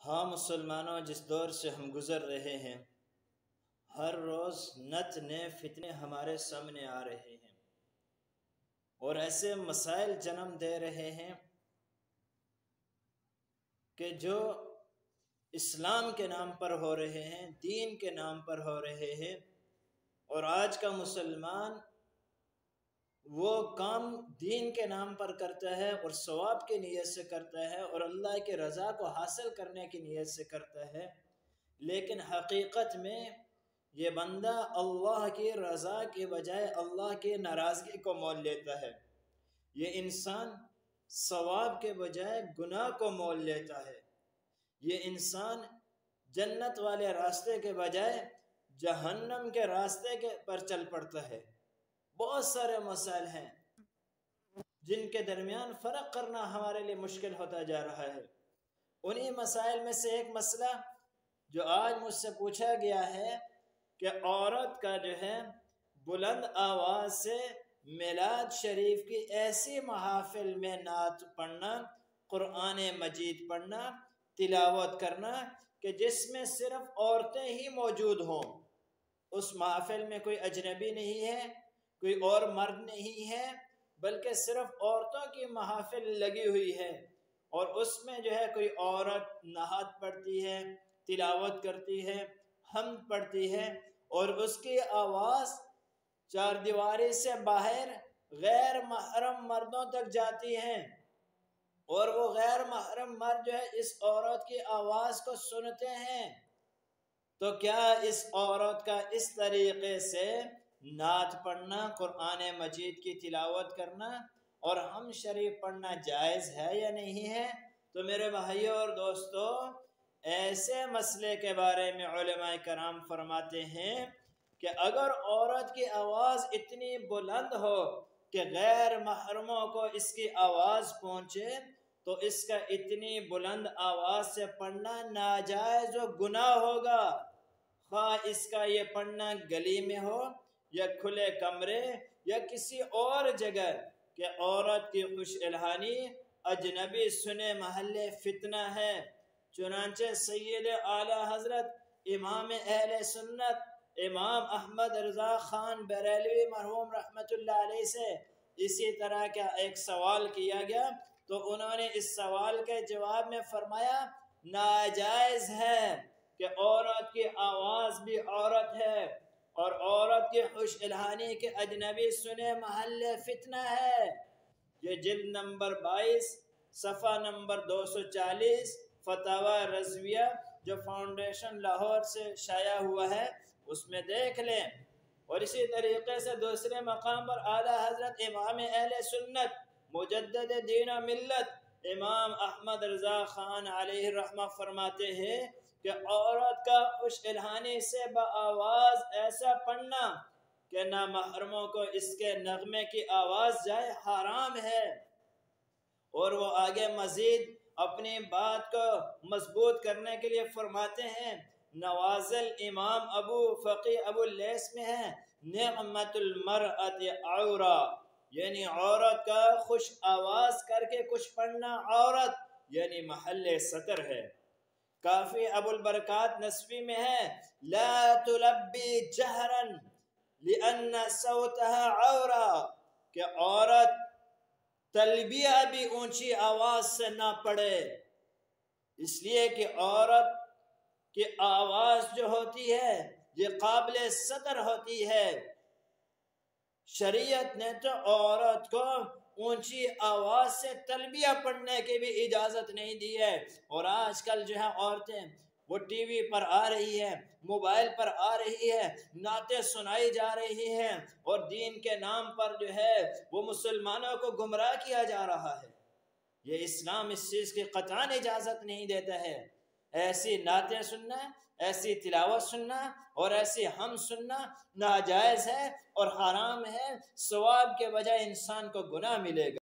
ہاں مسلمانوں، جس دور سے ہم گزر رہے ہیں، ہر روز نت نئے فتنے ہمارے سامنے آ رہے ہیں اور ایسے مسائل جنم دے رہے ہیں کہ جو اسلام کے نام پر ہو رہے ہیں، دین کے نام پر ہو رہے ہیں، اور آج کا مسلمان وہ کام دین کے نام پر کرتا ہے اور ثواب کی نیت سے کرتا ہے اور اللہ کی رضا کو حاصل کرنے کی نیت سے کرتا ہے، لیکن حقیقت میں یہ بندہ اللہ کی رضا کے بجائے اللہ کی ناراضگی کو مول لیتا ہے۔ یہ انسان ثواب کے بجائے گناہ کو مول لیتا ہے۔ یہ انسان جنت والے راستے کے بجائے جہنم کے راستے پر چل پڑتا ہے۔ بہت سارے مسائل ہیں جن کے درمیان فرق کرنا ہمارے لیے مشکل ہوتا جا رہا ہے۔ انہی مسائل میں سے ایک مسئلہ جو آج مجھ سے پوچھا گیا ہے کہ عورت کا جو ہے بلند آواز سے میلاد شریف کی ایسی محافل میں نعت پڑھنا، قرآن مجید پڑھنا، تلاوت کرنا کہ جس میں صرف عورتیں ہی موجود ہوں۔ اس محافل میں کوئی اجنبی نہیں ہے، کوئی اور مرد نہیں ہے، بلکہ صرف عورتوں کی محافل لگی ہوئی ہے، اور اس میں جو ہے کوئی عورت نعت پڑھتی ہے، تلاوت کرتی ہے، حمد پڑھتی ہے، اور اس کی آواز چار دیواری سے باہر غیر محرم مردوں تک جاتی ہے، اور وہ غیر محرم مرد جو ہے اس عورت کی آواز کو سنتے ہیں۔ تو کیا اس عورت کا اس طریقے سے نعت پڑھنا، قرآن مجید کی تلاوت کرنا اور حمد شریف پڑھنا جائز ہے یا نہیں ہے؟ تو میرے بھائیوں اور دوستو، ایسے مسئلے کے بارے میں علماء کرام فرماتے ہیں کہ اگر عورت کی آواز اتنی بلند ہو کہ غیر محرموں کو اس کی آواز پہنچے تو اس کا اتنی بلند آواز سے پڑھنا ناجائز و گناہ ہوگا، خواہ اس کا یہ پڑھنا گلی میں ہو یا کھلے کمرے یا کسی اور جگہ، کہ عورت کی خوش الہانی اجنبی سنے محل فتنہ ہے۔ چنانچہ سید اعلی حضرت امام اہل سنت امام احمد رضا خان بریلوی مرحوم رحمت اللہ علیہ سے اسی طرح کا ایک سوال کیا گیا، تو انہوں نے اس سوال کے جواب میں فرمایا ناجائز ہے کہ عورت کی آواز بھی عورت ہے اور عورت کی خوش الہانی کے اجنبی سنے محل فتنہ ہے۔ یہ جلد نمبر 22 صفحہ نمبر 240 فتاوی رضویہ جو فاؤنڈیشن لاہور سے شائع ہوا ہے اس میں دیکھ لیں۔ اور اسی طریقے سے دوسرے مقام پر اعلیٰ حضرت امام اہل سنت مجدد دین و ملت امام احمد رضا خان علیہ الرحمہ فرماتے ہیں کہ عورت کا خوش الہانی سے بآواز ایسا پڑھنا کہ نہ محرموں کو اس کے نغمے کی آواز جائے حرام ہے۔ اور وہ آگے مزید اپنی بات کو مضبوط کرنے کے لیے فرماتے ہیں، نوازل امام ابو فقی ابو اللیث میں ہے، نعمت المرأة عورہ، یعنی عورت کا خوش آواز کر کے کچھ پڑھنا عورت یعنی محل ستر ہے۔ کافی ابو البرکات نسوی میں ہے، لا تلبی جہرا لأن صوتها عورہ، کہ عورت تلبیہ بھی اونچی آواز سے نہ پڑھے، اس لیے کہ عورت کی آواز جو ہوتی ہے یہ قابل صدر ہوتی ہے۔ شریعت نے تو عورت کو اونچی آواز سے تلبیہ پڑھنے کی بھی اجازت نہیں دی ہے، اور آج کل جو ہے عورتیں وہ ٹی وی پر آ رہی ہے، موبائل پر آ رہی ہے، نعتیں سنائی جا رہی ہیں، اور دین کے نام پر جو ہے وہ مسلمانوں کو گمراہ کیا جا رہا ہے۔ یہ اسلام اس چیز کی قطعاً اجازت نہیں دیتا ہے۔ ایسی نعتیں سننا، ایسی تلاوت سننا اور ایسی حمد سننا ناجائز ہے اور حرام ہے، ثواب کے بجائے انسان کو گناہ ملے گا۔